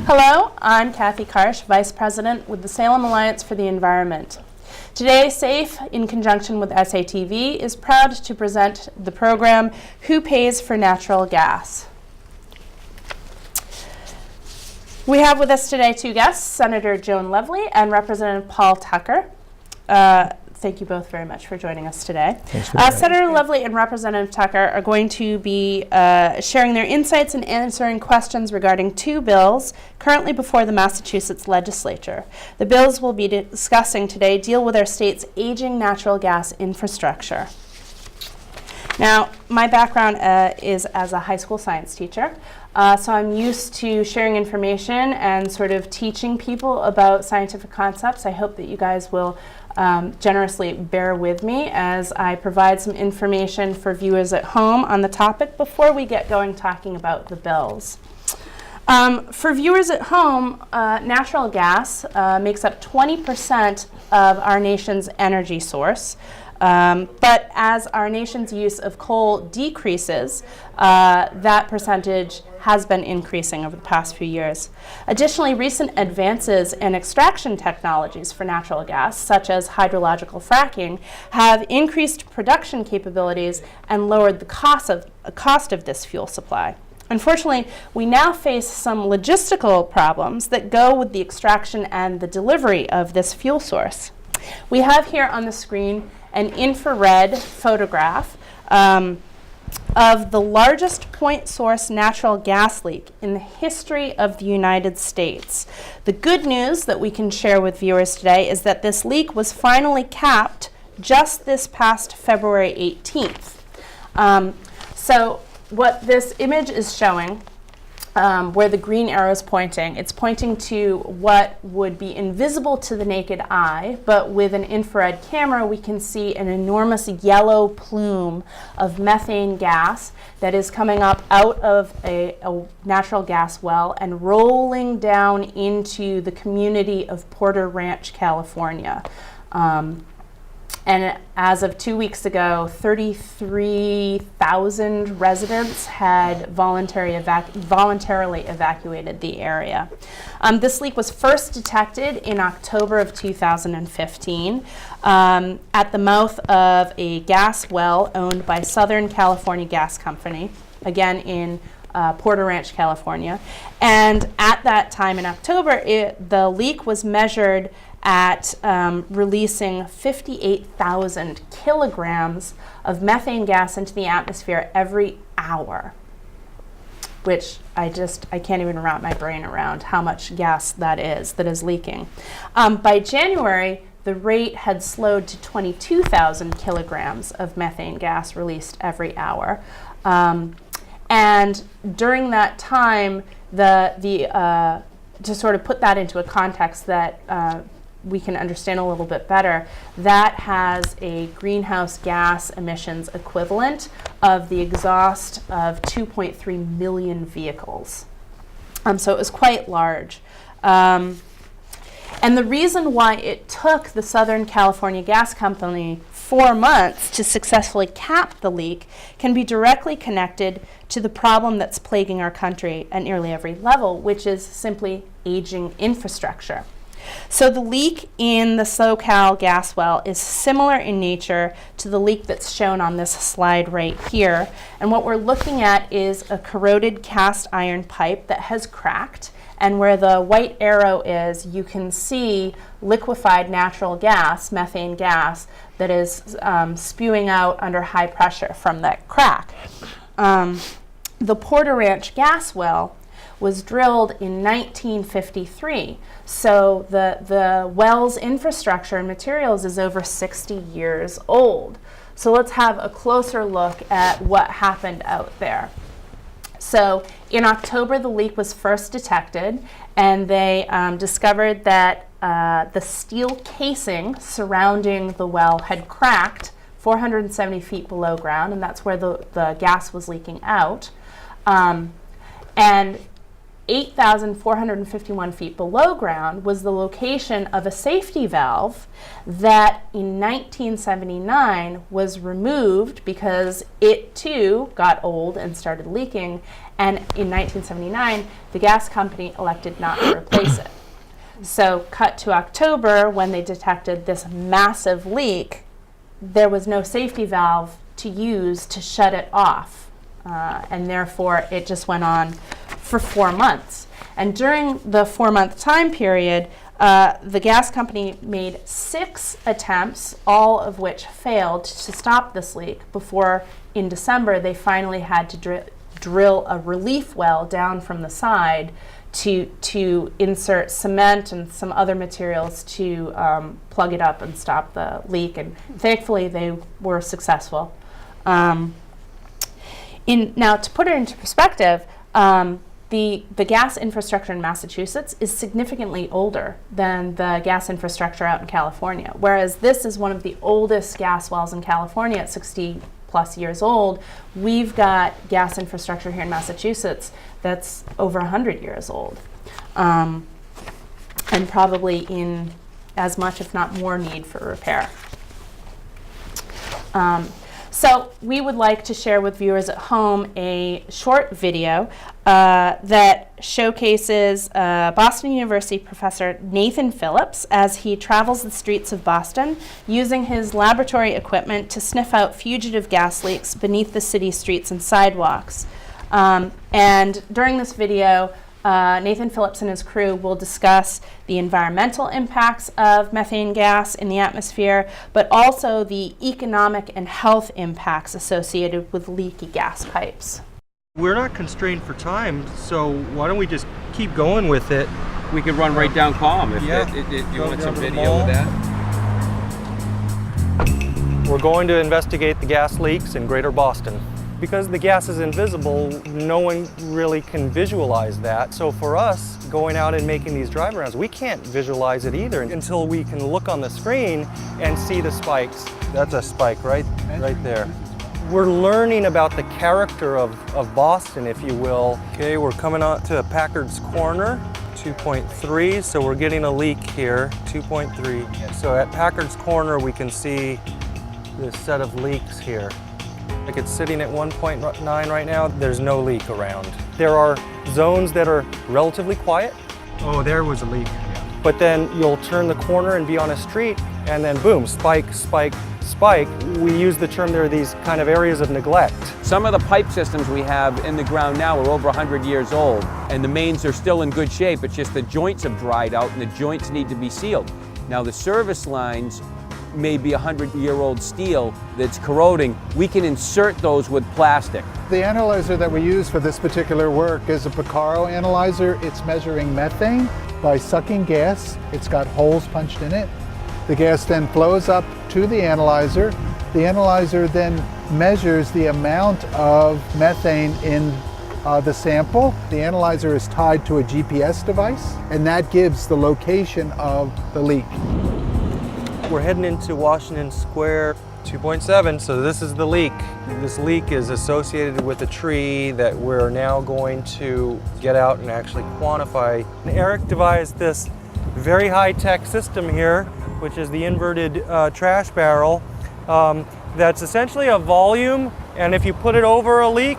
Hello, I'm Kathy Karsh, Vice President with the Salem Alliance for the Environment. Today, SAFE, in conjunction with SATV, is proud to present the program, Who Pays for Natural Gas? We have with us today two guests, Senator Joan Lovely and Representative Paul Tucker. Thank you both very much for joining us today. Senator Lovely and Representative Tucker are going to be sharing their insights and answering questions regarding two bills currently before the Massachusetts legislature. The bills we'll be discussing today deal with our state's aging natural gas infrastructure. Now, my background is as a high school science teacher, so I'm used to sharing information and sort of teaching people about scientific concepts. I hope that you guys will generously bear with me as I provide some information for viewers at home on the topic before we get going talking about the bills. For viewers at home, natural gas makes up 20% of our nation's energy source. But as our nation's use of coal decreases, that percentage has been increasing over the past few years. Additionally, recent advances in extraction technologies for natural gas, such as hydrological fracking, have increased production capabilities and lowered the cost of this fuel supply. Unfortunately, we now face some logistical problems that go with the extraction and the delivery of this fuel source. We have here on the screen an infrared photograph of the largest point source natural gas leak in the history of the United States. The good news that we can share with viewers today is that this leak was finally capped just this past February 18th. So what this image is showing, where the green arrow is pointing, it's pointing to what would be invisible to the naked eye, but with an infrared camera we can see an enormous yellow plume of methane gas that is coming up out of a natural gas well and rolling down into the community of Porter Ranch, California. And as of 2 weeks ago, 33,000 residents had voluntarily evacuated the area. This leak was first detected in October of 2015 at the mouth of a gas well owned by Southern California Gas Company, again in Porter Ranch, California. And at that time in October, the leak was measured at releasing 58,000 kilograms of methane gas into the atmosphere every hour, which I can't even wrap my brain around how much gas that is leaking. By January, the rate had slowed to 22,000 kilograms of methane gas released every hour. And during that time, to sort of put that into a context that we can understand a little bit better, that has a greenhouse gas emissions equivalent of the exhaust of 2.3 million vehicles. So it was quite large. And the reason why it took the Southern California Gas Company 4 months to successfully cap the leak can be directly connected to the problem that's plaguing our country at nearly every level, which is simply aging infrastructure. So the leak in the SoCal gas well is similar in nature to the leak that's shown on this slide right here. And what we're looking at is a corroded cast iron pipe that has cracked. And where the white arrow is, you can see liquefied natural gas, methane gas, that is spewing out under high pressure from that crack. The Porter Ranch gas well was drilled in 1953. So the well's infrastructure and materials is over 60 years old. So let's have a closer look at what happened out there. So in October, the leak was first detected, and they discovered that the steel casing surrounding the well had cracked 470 feet below ground, and that's where the gas was leaking out. And 8,451 feet below ground was the location of a safety valve that in 1979 was removed because it too got old and started leaking, and in 1979 the gas company elected not to replace it. So cut to October, when they detected this massive leak, there was no safety valve to use to shut it off, and therefore it just went on for 4 months. And during the 4-month time period, the gas company made 6 attempts, all of which failed, to stop this leak before in December they finally had to drill a relief well down from the side to insert cement and some other materials to plug it up and stop the leak, and thankfully they were successful. Now, to put it into perspective, the gas infrastructure in Massachusetts is significantly older than the gas infrastructure out in California, whereas this is one of the oldest gas wells in California at 60 plus years old. We've got gas infrastructure here in Massachusetts that's over 100 years old, and probably in as much, if not more, need for repair. So we would like to share with viewers at home a short video that showcases Boston University professor Nathan Phillips as he travels the streets of Boston using his laboratory equipment to sniff out fugitive gas leaks beneath the city streets and sidewalks. And during this video, Nathan Phillips and his crew will discuss the environmental impacts of methane gas in the atmosphere, but also the economic and health impacts associated with leaky gas pipes. We're not constrained for time, so why don't we just keep going with it? We could run right down Palm if you want some video of that. We're going to investigate the gas leaks in Greater Boston. Because the gas is invisible, no one really can visualize that. So for us, going out and making these drive arounds, we can't visualize it either until we can look on the screen and see the spikes. That's a spike right there. We're learning about the character of Boston, if you will. Okay, we're coming out to Packard's Corner, 2.3, so we're getting a leak here, 2.3. So at Packard's Corner, we can see this set of leaks here. Like it's sitting at 1.9 right now, there's no leak around. There are zones that are relatively quiet. Oh, there was a leak. But then you'll turn the corner and be on a street, and then boom, spike, spike, spike. We use the term, there are these kind of areas of neglect. Some of the pipe systems we have in the ground now are over 100 years old, and the mains are still in good shape. It's just the joints have dried out and the joints need to be sealed. Now the service lines may be 100-year-old steel that's corroding. We can insert those with plastic. The analyzer that we use for this particular work is a Picaro analyzer. It's measuring methane by sucking gas. It's got holes punched in it. The gas then flows up to the analyzer. The analyzer then measures the amount of methane in the sample. The analyzer is tied to a GPS device, and that gives the location of the leak. We're heading into Washington Square, 2.7, so this is the leak. This leak is associated with a tree that we're now going to get out and actually quantify. And Eric devised this very high-tech system here, which is the inverted trash barrel. That's essentially a volume, and if you put it over a leak,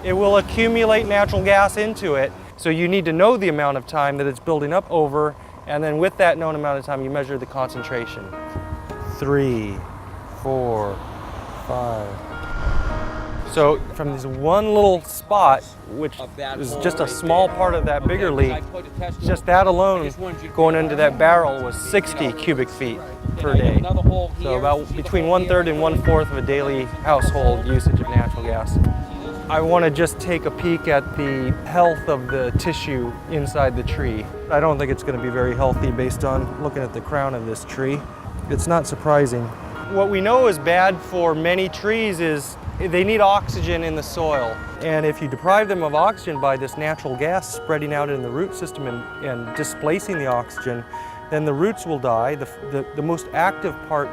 it will accumulate natural gas into it. So you need to know the amount of time that it's building up over, and then with that known amount of time, you measure the concentration. 3, 4, 5. So from this one little spot, which is just a small part of that bigger leak, just that alone going into that barrel was 60 cubic feet per day. So about between 1/3 and 1/4 of a daily household usage of natural gas. I want to just take a peek at the health of the tissue inside the tree. I don't think it's going to be very healthy based on looking at the crown of this tree. It's not surprising. What we know is bad for many trees is they need oxygen in the soil. And if you deprive them of oxygen by this natural gas spreading out in the root system and displacing the oxygen, then the roots will die. The most active part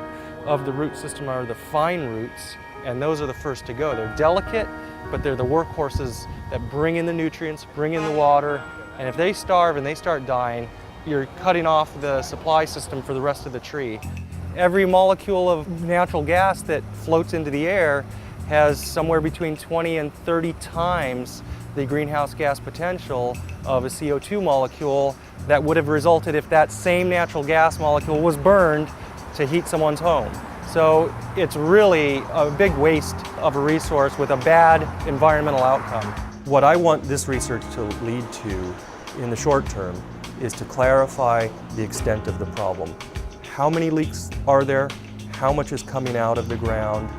of the root system are the fine roots, and those are the first to go. They're delicate, but they're the workhorses that bring in the nutrients, bring in the water, And if they starve and they start dying, you're cutting off the supply system for the rest of the tree. Every molecule of natural gas that floats into the air has somewhere between 20 and 30 times the greenhouse gas potential of a CO2 molecule that would have resulted if that same natural gas molecule was burned to heat someone's home. So it's really a big waste of a resource with a bad environmental outcome. What I want this research to lead to in the short term is to clarify the extent of the problem. How many leaks are there? How much is coming out of the ground?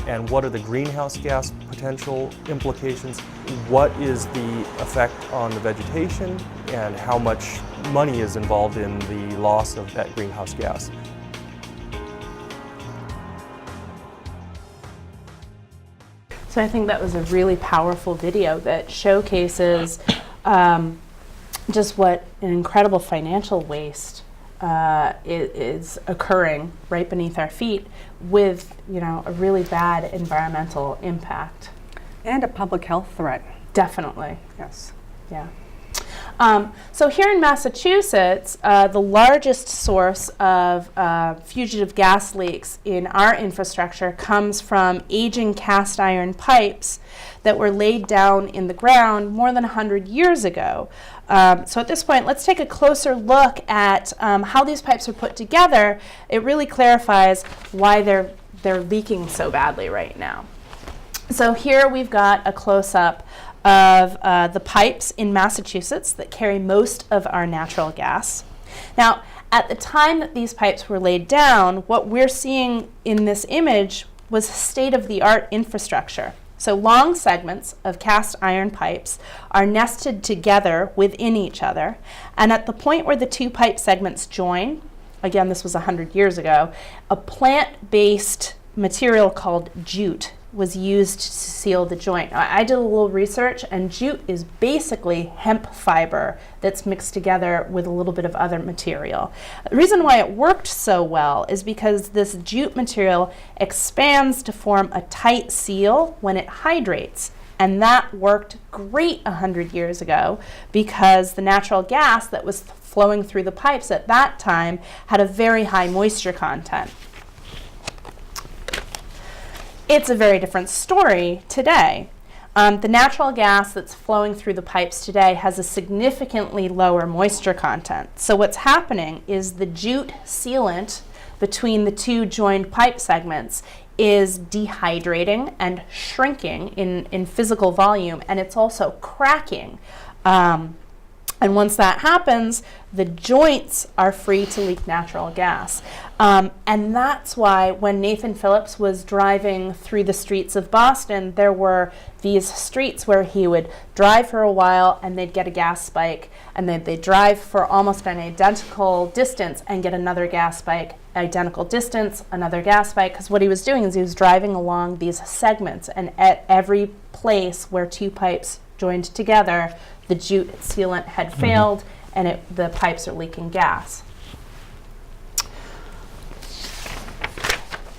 And what are the greenhouse gas potential implications? What is the effect on the vegetation? And how much money is involved in the loss of that greenhouse gas? So I think that was a really powerful video that showcases just what an incredible financial waste is occurring right beneath our feet with, a really bad environmental impact. And a public health threat. Definitely. Yes. Yeah. So here in Massachusetts, the largest source of fugitive gas leaks in our infrastructure comes from aging cast iron pipes that were laid down in the ground more than 100 years ago. So at this point, let's take a closer look at how these pipes are put together. It really clarifies why they're leaking so badly right now. So here we've got a close-up of the pipes in Massachusetts that carry most of our natural gas. Now, at the time that these pipes were laid down, what we're seeing in this image was state-of-the-art infrastructure. So long segments of cast iron pipes are nested together within each other, and at the point where the two pipe segments join, again, this was 100 years ago, a plant-based material called jute was used to seal the joint. I did a little research, and jute is basically hemp fiber that's mixed together with a little bit of other material. The reason why it worked so well is because this jute material expands to form a tight seal when it hydrates. And that worked great 100 years ago because the natural gas that was flowing through the pipes at that time had a very high moisture content. It's a very different story today. The natural gas that's flowing through the pipes today has a significantly lower moisture content. So what's happening is the jute sealant between the two joined pipe segments is dehydrating and shrinking in physical volume, and it's also cracking. And once that happens, the joints are free to leak natural gas. And that's why when Nathan Phillips was driving through the streets of Boston, there were these streets where he would drive for a while and they'd get a gas spike, and then they'd drive for almost an identical distance and get another gas spike, identical distance, another gas spike, because what he was doing is he was driving along these segments, and at every place where two pipes joined together, the jute sealant had failed, and the pipes are leaking gas.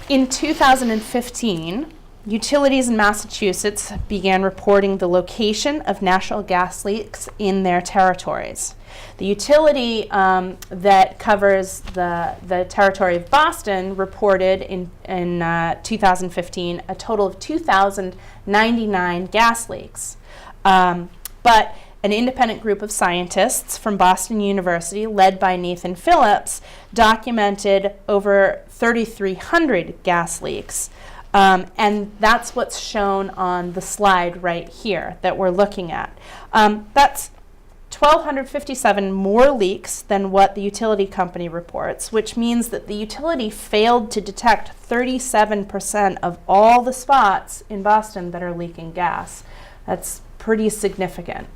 In 2015, utilities in Massachusetts began reporting the location of natural gas leaks in their territories. The utility that covers the territory of Boston reported in 2015 a total of 2,099 gas leaks. But an independent group of scientists from Boston University, led by Nathan Phillips, documented over 3,300 gas leaks. And that's what's shown on the slide right here that we're looking at. That's 1,257 more leaks than what the utility company reports, which means that the utility failed to detect 37% of all the spots in Boston that are leaking gas. That's pretty significant.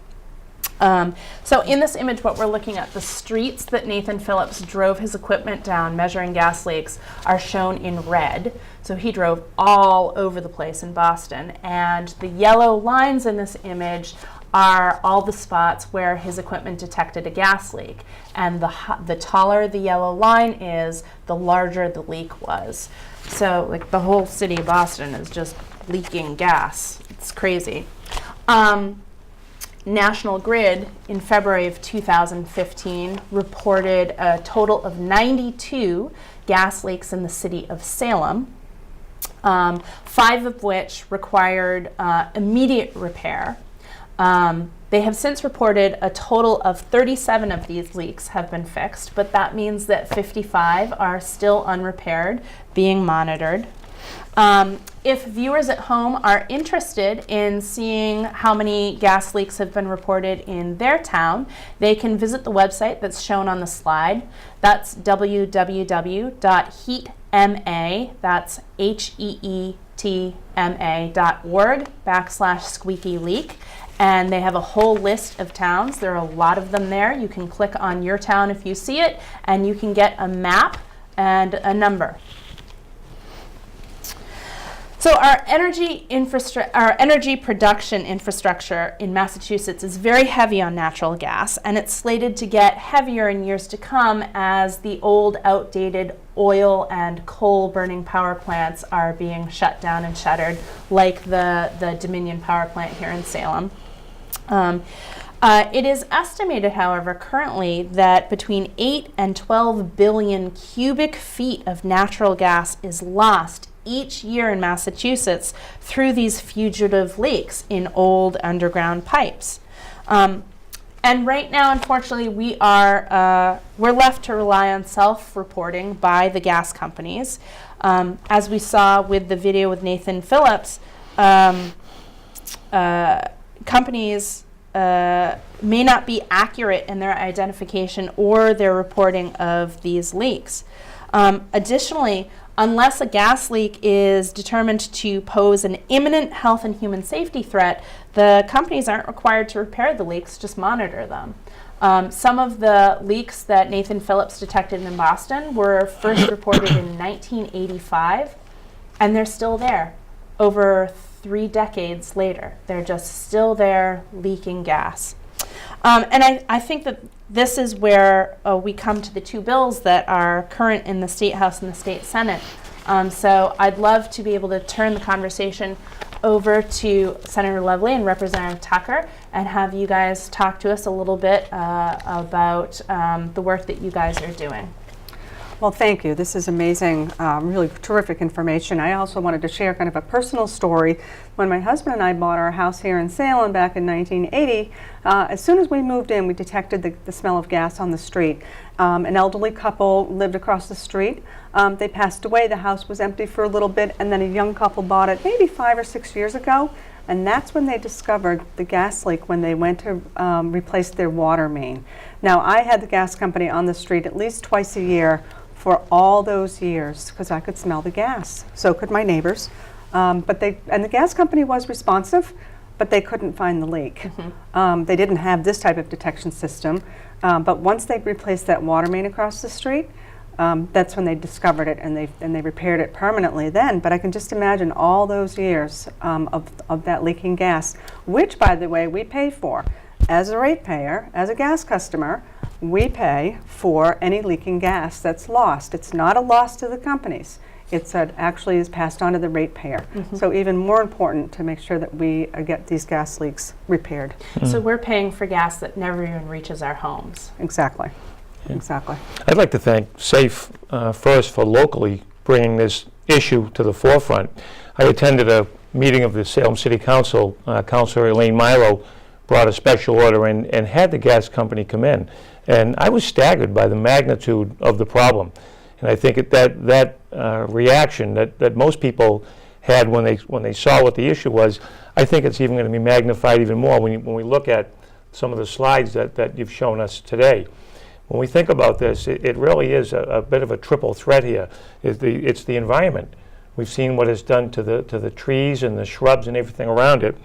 So in this image, what we're looking at, the streets that Nathan Phillips drove his equipment down measuring gas leaks are shown in red. So he drove all over the place in Boston. And the yellow lines in this image are all the spots where his equipment detected a gas leak. And the taller the yellow line is, the larger the leak was. So like the whole city of Boston is just leaking gas. It's crazy. National Grid in February of 2015 reported a total of 92 gas leaks in the city of Salem, 5 of which required immediate repair. They have since reported a total of 37 of these leaks have been fixed, but that means that 55 are still unrepaired, being monitored. If viewers at home are interested in seeing how many gas leaks have been reported in their town, they can visit the website that's shown on the slide. That's www.heatma, that's HEETMA.org/squeaky-leak. And they have a whole list of towns. There are a lot of them there. You can click on your town if you see it, and you can get a map and a number. So our energy production infrastructure in Massachusetts is very heavy on natural gas, and it's slated to get heavier in years to come as the old, outdated oil and coal burning power plants are being shut down and shuttered, like the Dominion power plant here in Salem. It is estimated, however, currently that between 8 and 12 billion cubic feet of natural gas is lost each year in Massachusetts through these fugitive leaks in old underground pipes. And right now, unfortunately, we're left to rely on self-reporting by the gas companies. As we saw with the video with Nathan Phillips, companies may not be accurate in their identification or their reporting of these leaks. Additionally, unless a gas leak is determined to pose an imminent health and human safety threat, the companies aren't required to repair the leaks, just monitor them. Some of the leaks that Nathan Phillips detected in Boston were first reported in 1985, and they're still there over 3 decades later. They're just still there leaking gas. And I think that this is where we come to the 2 bills that are current in the State House and the State Senate. So I'd love to be able to turn the conversation over to Senator Lovely and Representative Tucker and have you guys talk to us a little bit about the work that you guys are doing. Well, thank you. This is amazing, really terrific information. I also wanted to share kind of a personal story. When my husband and I bought our house here in Salem back in 1980, as soon as we moved in, we detected the smell of gas on the street. An elderly couple lived across the street. They passed away. The house was empty for a little bit, and then a young couple bought it maybe 5 or 6 years ago. And that's when they discovered the gas leak when they went to replace their water main. Now, I had the gas company on the street at least twice a year for all those years because I could smell the gas. So could my neighbors. And the gas company was responsive, but they couldn't find the leak. Mm-hmm. They didn't have this type of detection system. But once they replaced that water main across the street, that's when they discovered it and they repaired it permanently then. But I can just imagine all those years of that leaking gas, which, by the way, we pay for. As a ratepayer, as a gas customer, we pay for any leaking gas that's lost. It's not a loss to the companies. It's actually is passed on to the ratepayer. Mm-hmm. So even more important to make sure that we get these gas leaks repaired. Mm-hmm. So we're paying for gas that never even reaches our homes. Exactly. Yeah. Exactly. I'd like to thank SAFE first for locally bringing this issue to the forefront. I attended a meeting of the Salem City Council. Councilor Elaine Milo brought a special order and had the gas company come in. And I was staggered by the magnitude of the problem. And I think that reaction that most people had when they saw what the issue was, I think it's even going to be magnified even more when we look at some of the slides that you've shown us today. When we think about this, it really is a bit of a triple threat here. It's the environment. We've seen what it's done to the trees and the shrubs and everything around it.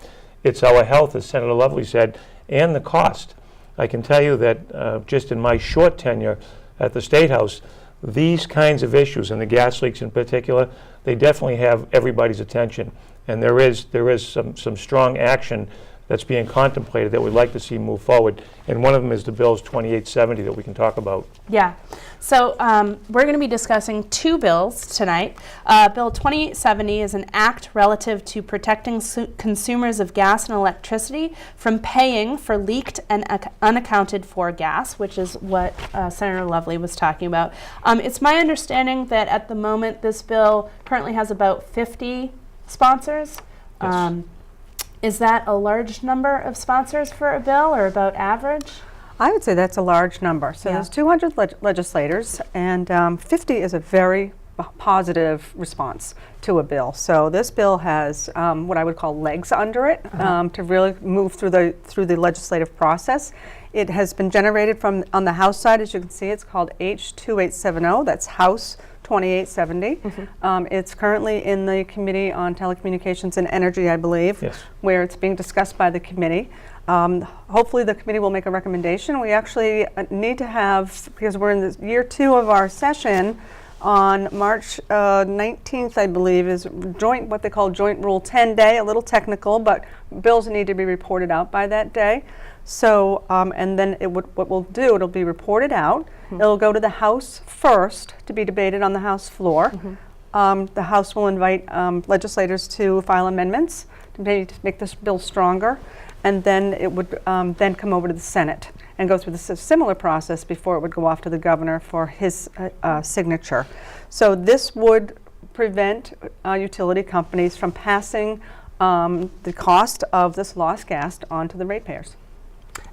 It's our health, as Senator Lovely said, and the cost. I can tell you that just in my short tenure at the State House, these kinds of issues, and the gas leaks in particular, they definitely have everybody's attention. And there is some strong action that's being contemplated that we'd like to see move forward. And one of them is the bill's 2870 that we can talk about. Yeah. So we're going to be discussing two bills tonight. Bill 2870 is an act relative to protecting consumers of gas and electricity from paying for leaked and unaccounted for gas, which is what Senator Lovely was talking about. It's my understanding that at the moment this bill currently has about 50 sponsors. Yes. Is that a large number of sponsors for a bill, or about average? I would say that's a large number. So Yeah. there's 200 legislators, and 50 is a very positive response to a bill. So this bill has what I would call legs under it to really move through the legislative process. It has been generated from on the House side, as you can see. It's called H.2870. That's House 2870. It's currently in the Committee on Telecommunications and Energy, I believe, Yes. where it's being discussed by the committee. Hopefully the committee will make a recommendation. We actually need to have, because we're in the year 2 of our session, on March 19th, I believe, is joint, what they call Joint Rule 10 Day, a little technical, but bills need to be reported out by that day. So, and then what we'll do, it'll be reported out. It'll go to the House first to be debated on the House floor. The House will invite legislators to file amendments to maybe to make this bill stronger, and then it would then come over to the Senate and go through the similar process before it would go off to the governor for his signature. So this would prevent utility companies from passing the cost of this lost gas onto the ratepayers.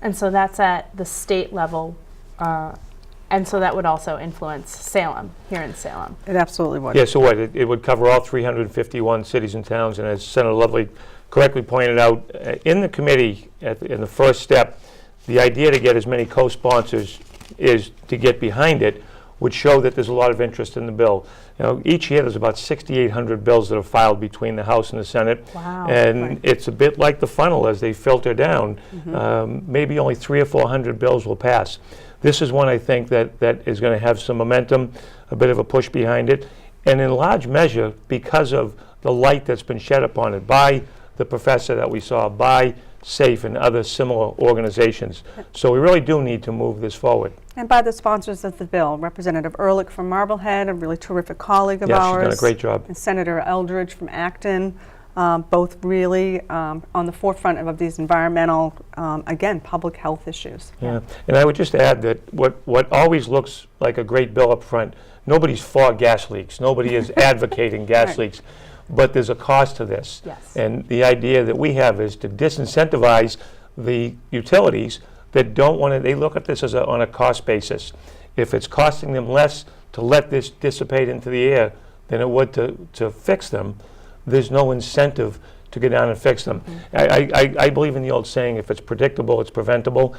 And so that's at the state level, and so that would also influence Salem, here in Salem. It absolutely would. Yeah, so what, it would cover all 351 cities and towns, and as Senator Lovely correctly pointed out, in the committee, in the first step, the idea to get as many co-sponsors is to get behind it would show that there's a lot of interest in the bill. You know, each year there's about 6,800 bills that are filed between the House and the Senate. Wow. And Right. it's a bit like the funnel as they filter down. Maybe only 300 or 400 bills will pass. This is one I think that is going to have some momentum, a bit of a push behind it, and in large measure because of the light that's been shed upon it by the professor that we saw, by SAFE and other similar organizations. So we really do need to move this forward. And by the sponsors of the bill, Representative Ehrlich from Marblehead, a really terrific colleague of Yeah, ours. she's done a great job. And Senator Eldridge from Acton, both really on the forefront of these environmental, again, public health issues. Yeah, and I would just add that what always looks like a great bill up front, nobody's for gas leaks. Nobody is advocating gas Right. leaks. But there's a cost to this. Yes. And the idea that we have is to disincentivize the utilities that don't want to, they look at this as on a cost basis. If it's costing them less to let this dissipate into the air than it would to fix them, there's no incentive to go down and fix them. I believe in the old saying, if it's predictable, it's preventable.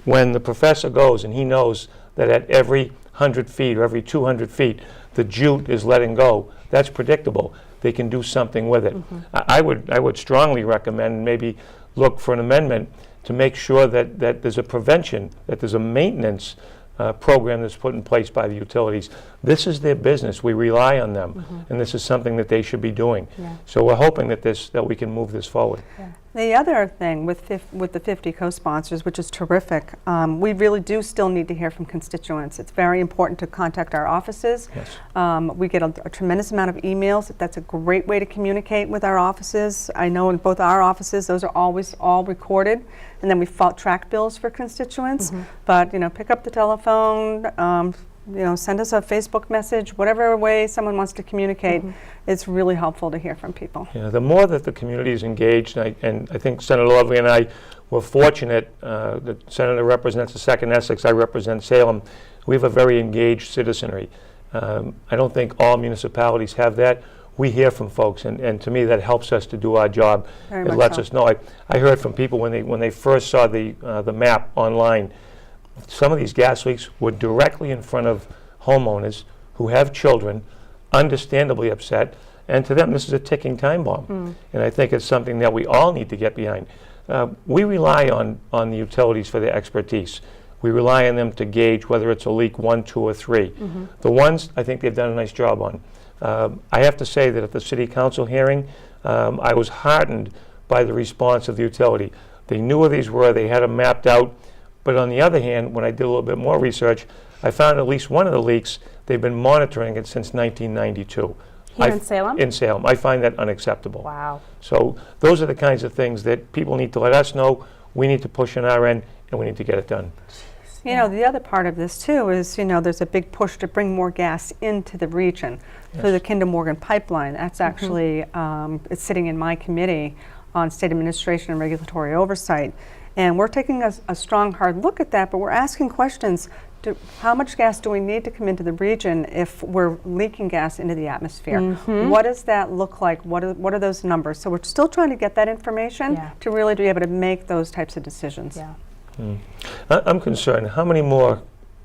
When the professor goes and he knows that at every 100 feet or every 200 feet, the jute is letting go, that's predictable. They can do something with it. I would strongly recommend maybe look for an amendment to make sure that there's a prevention, that there's a maintenance program that's put in place by the utilities. This is their business. We rely on them, and this is something that they should be doing. Yeah. So we're hoping that we can move this forward. The other thing with the 50 co-sponsors, which is terrific, we really do still need to hear from constituents. It's very important to contact our offices. Yes. We get a tremendous amount of emails. That's a great way to communicate with our offices. I know in both our offices, those are always all recorded, and then we track bills for constituents. But pick up the telephone. Send us a Facebook message, whatever way someone wants to communicate. It's really helpful to hear from people. Yeah, the more that the community is engaged, and I think Senator Lovely and I were fortunate, the Senator represents the 2nd Essex, I represent Salem. We have a very engaged citizenry. I don't think all municipalities have that. We hear from folks, and to me that helps us to do our job. Very It much lets so. us know. I heard from people when they first saw the map online. Some of these gas leaks were directly in front of homeowners who have children, understandably upset, and to them this is a ticking time bomb. And I think it's something that we all need to get behind. We rely on the utilities for their expertise. We rely on them to gauge whether it's a leak 1, 2, or 3. The ones I think they've done a nice job on. I have to say that at the City Council hearing, I was heartened by the response of the utility. They knew where these were, they had them mapped out. But on the other hand, when I did a little bit more research, I found at least one of the leaks, they've been monitoring it since 1992. Here in Salem? In Salem. I find that unacceptable. Wow. So those are the kinds of things that people need to let us know, we need to push on our end, and we need to get it done. You know, the other part of this too is, you know, there's a big push to bring more gas into the region through the Kinder Morgan pipeline. That's actually, it's sitting in my committee on state administration and regulatory oversight. And we're taking a strong, hard look at that, but we're asking questions. How much gas do we need to come into the region if we're leaking gas into the atmosphere? What does that look like? What are those numbers? So we're still trying to get that information to really be able to make those types of decisions. Yeah. I'm concerned, how many more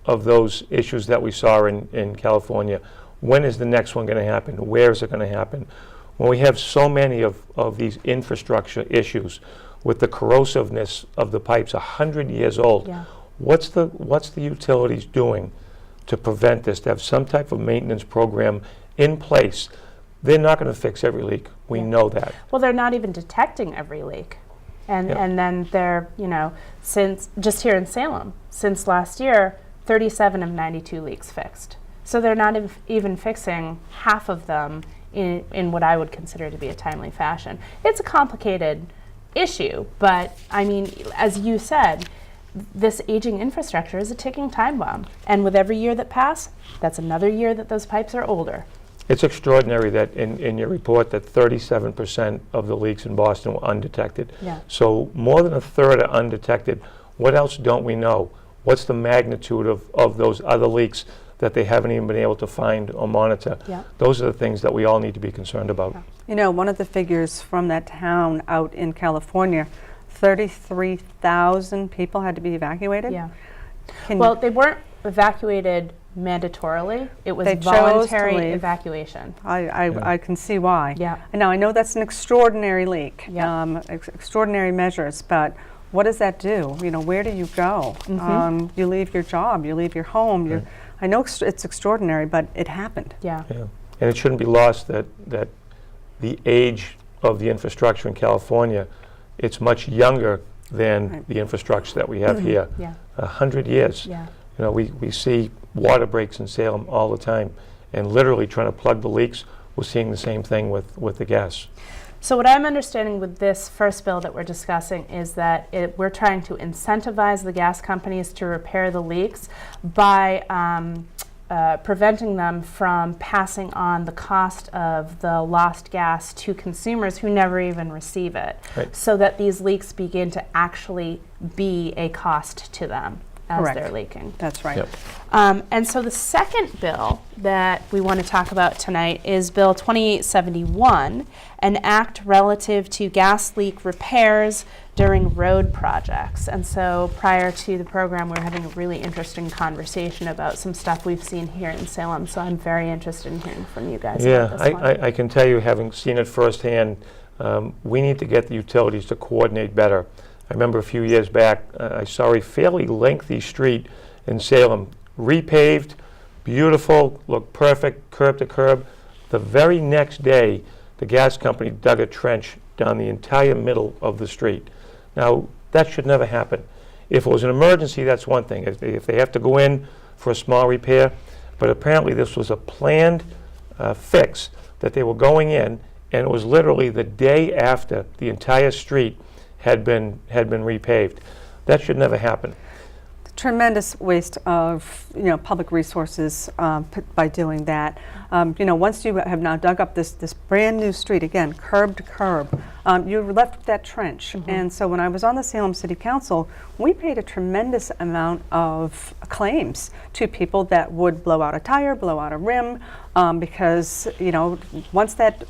of those issues that we saw in California, when is the next one going to happen? Where is it going to happen? When we have so many of these infrastructure issues with the corrosiveness of the pipes 100 years old, what's the utilities doing to prevent this, to have some type of maintenance program in place? They're not going to fix every leak. We know that. Well, they're not even detecting every leak. And then they're, you know, since just here in Salem, since last year, 37 of 92 leaks fixed. So they're not even fixing half of them in what I would consider to be a timely fashion. It's a complicated issue, but I mean, as you said, this aging infrastructure is a ticking time bomb. And with every year that passes, that's another year that those pipes are older. It's extraordinary that in your report that 37% of the leaks in Boston were undetected. Yeah. So more than a third are undetected. What else don't we know? What's the magnitude of those other leaks that they haven't even been able to find or monitor? Yeah. Those are the things that we all need to be concerned about. Yeah. You know, one of the figures from that town out in California, 33,000 people had to be evacuated. Yeah. Well, they weren't evacuated mandatorily. It was They chose to voluntary leave. evacuation. I can see why. Yeah. And now I know that's an extraordinary leak, Yeah. extraordinary measures, but what does that do? You know, where do you go? You leave your job, you leave your home. I know it's extraordinary, but it happened. Yeah. Yeah. And it shouldn't be lost that the age of the infrastructure in California, it's much younger than the infrastructure that we have here. Yeah. 100 years. Yeah. You know, we see water breaks in Salem all the time, and literally trying to plug the leaks, we're seeing the same thing with the gas. So what I'm understanding with this first bill that we're discussing is that we're trying to incentivize the gas companies to repair the leaks by preventing them from passing on the cost of the lost gas to consumers who never even receive it, so that these leaks begin to actually be a cost to them as Correct. they're leaking. That's right. Yep. And so the second bill that we want to talk about tonight is Bill 2871, an act relative to gas leak repairs during road projects. And so prior to the program, we were having a really interesting conversation about some stuff we've seen here in Salem. So I'm very interested in hearing from you guys about this one. I can tell you, having seen it firsthand, we need to get the utilities to coordinate better. I remember a few years back, I saw a fairly lengthy street in Salem, repaved, beautiful, looked perfect, curb to curb. The very next day, the gas company dug a trench down the entire middle of the street. Now, that should never happen. If it was an emergency, that's one thing. If they have to go in for a small repair, but apparently this was a planned fix that they were going in, and it was literally the day after the entire street had been repaved. That should never happen. Tremendous waste of public resources by doing that. Once you have now dug up this brand new street, again, curb to curb, you're left with that trench. And so when I was on the Salem City Council, we paid a tremendous amount of claims to people that would blow out a tire, blow out a rim, because once that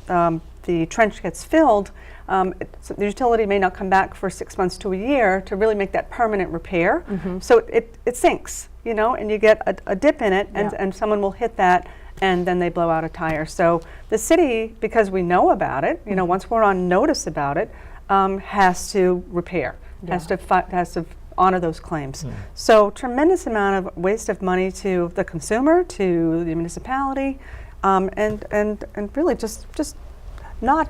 the trench gets filled, so the utility may not come back for 6 months to a year to really make that permanent repair. So it sinks, and you get a dip in it, and someone will hit that, and then they blow out a tire. So the city, because we know about it, once we're on notice about it, has to repair, has to honor those claims. So tremendous amount of waste of money to the consumer, to the municipality, and really just not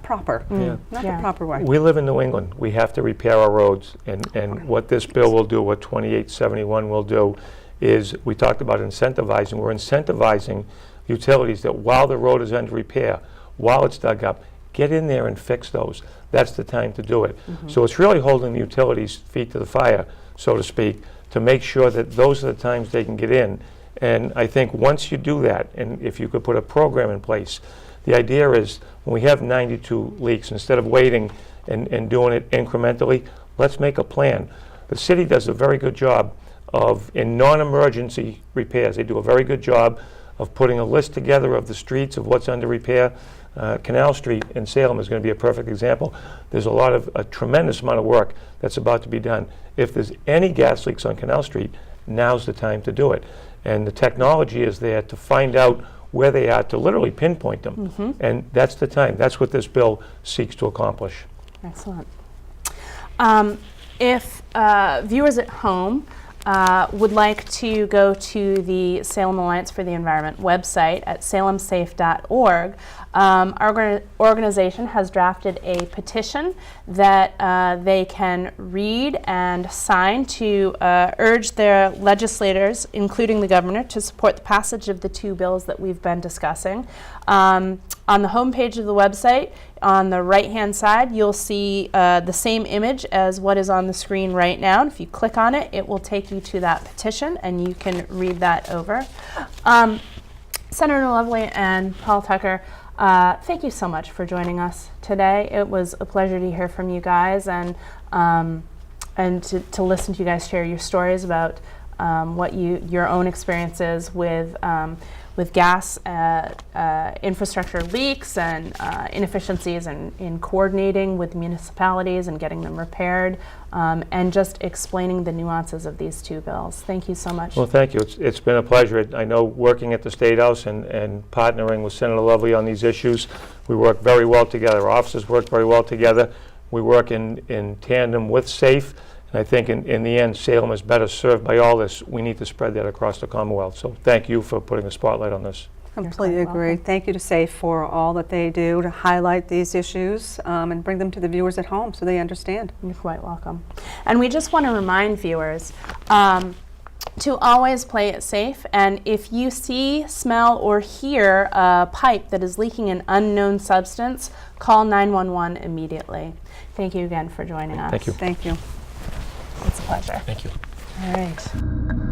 proper, Yeah. not Yeah. the proper way. We live in New England. We have to repair our roads. And what this bill will do, what 2871 will do, is we talked about incentivizing. We're incentivizing utilities that while the road is under repair, while it's dug up, get in there and fix those. That's the time to do it. So it's really holding the utilities' feet to the fire, so to speak, to make sure that those are the times they can get in. And I think once you do that, and if you could put a program in place, the idea is when we have 92 leaks, instead of waiting and doing it incrementally, let's make a plan. The city does a very good job of, in non-emergency repairs, they do a very good job of putting a list together of the streets of what's under repair. Canal Street in Salem is going to be a perfect example. There's a tremendous amount of work that's about to be done. If there's any gas leaks on Canal Street, now's the time to do it. And the technology is there to find out where they are, to literally pinpoint them. And that's the time. That's what this bill seeks to accomplish. Excellent. If viewers at home would like to go to the Salem Alliance for the Environment website at salemsafe.org, our organization has drafted a petition that they can read and sign to urge their legislators, including the governor, to support the passage of the two bills that we've been discussing. On the homepage of the website, on the right-hand side, you'll see the same image as what is on the screen right now. And if you click on it, it will take you to that petition, and you can read that over. Senator Lovely and Paul Tucker, thank you so much for joining us today. It was a pleasure to hear from you guys and to listen to you guys share your stories about what your own experiences with gas infrastructure leaks and inefficiencies in coordinating with municipalities and getting them repaired, and just explaining the nuances of these two bills. Thank you so much. Well, thank you. It's been a pleasure. I know working at the State House and partnering with Senator Lovely on these issues, we work very well together. Our offices work very well together. We work in tandem with SAFE. And I think in the end, Salem is better served by all this. We need to spread that across the Commonwealth. So thank you for putting a spotlight on this. Completely You're quite agree. welcome. Thank you to SAFE for all that they do to highlight these issues and bring them to the viewers at home so they understand. You're quite welcome. And we just want to remind viewers to always play it safe. And if you see, smell, or hear a pipe that is leaking an unknown substance, call 911 immediately. Thank you again for joining us. Thank you. Thank you. It's a pleasure. Thank you. All right.